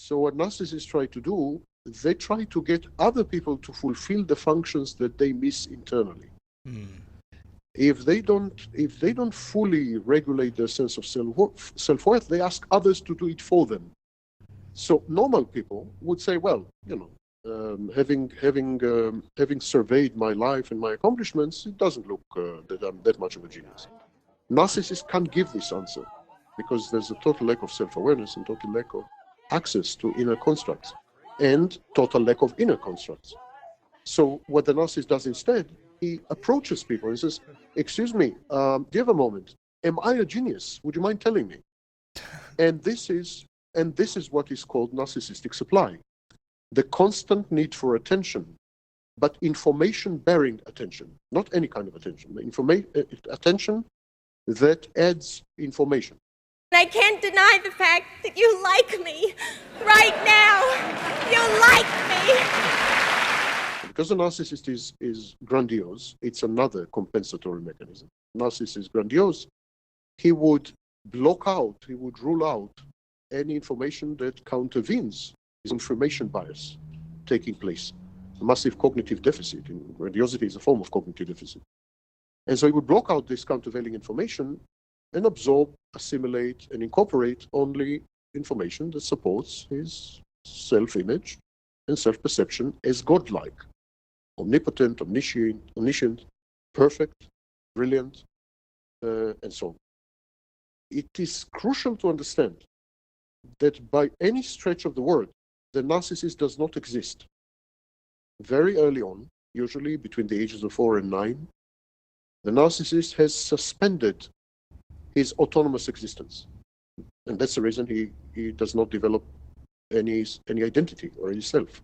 So what narcissists try to do, they try to get other people to fulfill the functions that they miss internally. If they don't fully regulate their sense of self-worth, they ask others to do it for them. So normal people would say, well, having surveyed my life and my accomplishments, it doesn't look that I'm that much of a genius. Narcissists can't give this answer because there's a total lack of self-awareness and total lack of access to inner constructs and total lack of inner constructs. So what the narcissist does instead, he approaches people and says, excuse me, do you have a moment? Am I a genius? Would you mind telling me? And this is what is called narcissistic supply. The constant need for attention, but information-bearing attention, not any kind of attention, attention that adds information. I can't deny the fact that you like me right now. You like me. Because the narcissist is grandiose, it's another compensatory mechanism. Narcissist is grandiose, he would block out, he would rule out any information that countervenes his information bias taking place. A massive cognitive deficit. Grandiosity is a form of cognitive deficit. And so he would block out this countervailing information and absorb, assimilate, and incorporate only information that supports his self-image and self-perception as godlike, omnipotent, omniscient, perfect, brilliant, and so on. It is crucial to understand that by any stretch of the word, the narcissist does not exist. Very early on, usually between the ages of 4 and 9, the narcissist has suspended his autonomous existence. And that's the reason he does not develop any identity or any self.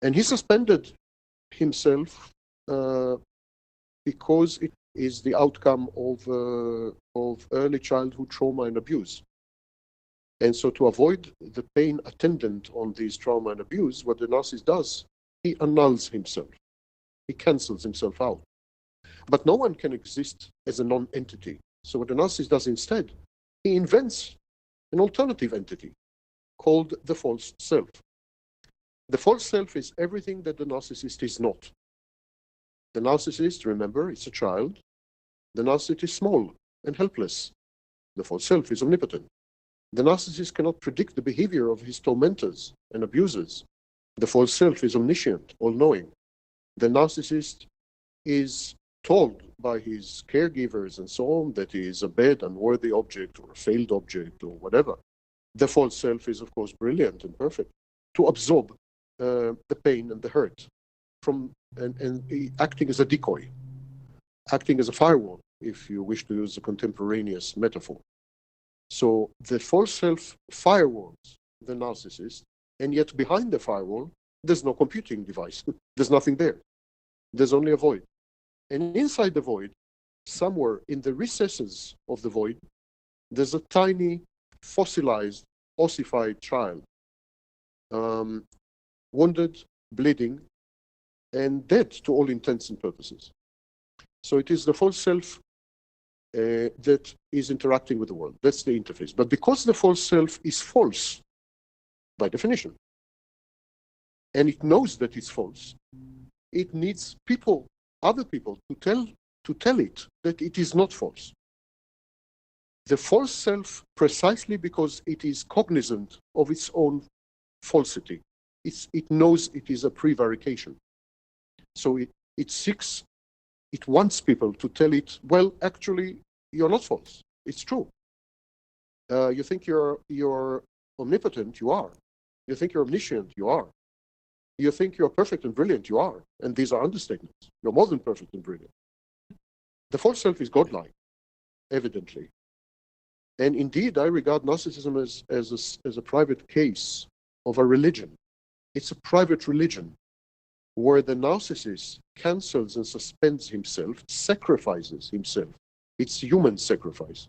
And he suspended himself because it is the outcome of early childhood trauma and abuse. And so to avoid the pain attendant on these trauma and abuse, what the narcissist does, he annuls himself. He cancels himself out. But no one can exist as a non-entity. So what the narcissist does instead, he invents an alternative entity called the false self. The false self is everything that the narcissist is not. The narcissist, remember, is a child. The narcissist is small and helpless. The false self is omnipotent. The narcissist cannot predict the behavior of his tormentors and abusers. The false self is omniscient, all-knowing. The narcissist is told by his caregivers and so on that he is a bad, unworthy object or a failed object or whatever. The false self is, of course, brilliant and perfect to absorb the pain and the hurt and acting as a decoy, acting as a firewall, if you wish to use a contemporaneous metaphor. So the false self firewalls the narcissist, and yet behind the firewall, there's no computing device. There's nothing there. There's only a void. And inside the void, somewhere in the recesses of the void, there's a tiny, fossilized, ossified child, wounded, bleeding, and dead to all intents and purposes. So it is the false self that is interacting with the world. That's the interface. But because the false self is false, by definition, and it knows that it's false, it needs people, other people, to tell it that it is not false. The false self, precisely because it is cognizant of its own falsity, it knows it is a prevarication. So it wants people to tell it, well, actually, you're not false. It's true. You think you're omnipotent, you are. You think you're omniscient, you are. You think you're perfect and brilliant, you are. And these are understatements. You're more than perfect and brilliant. The false self is godlike, evidently. And indeed, I regard narcissism as a private case of a religion. It's a private religion where the narcissist cancels and suspends himself, sacrifices himself. It's human sacrifice.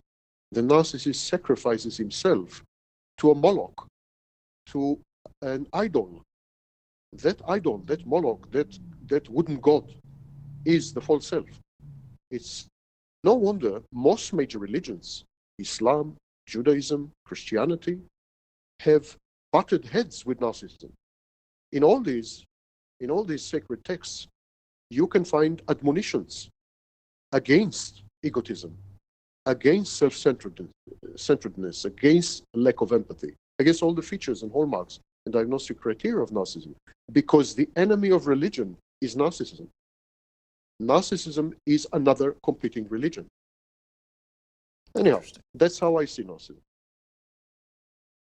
The narcissist sacrifices himself to a Moloch, to an idol. That idol, that Moloch, that wooden god is the false self. It's no wonder most major religions, Islam, Judaism, Christianity, have butted heads with narcissism. In all these sacred texts, you can find admonitions against egotism, against self-centeredness, against lack of empathy, against all the features and hallmarks and diagnostic criteria of narcissism, because the enemy of religion is narcissism. Narcissism is another competing religion. Anyhow, that's how I see narcissism.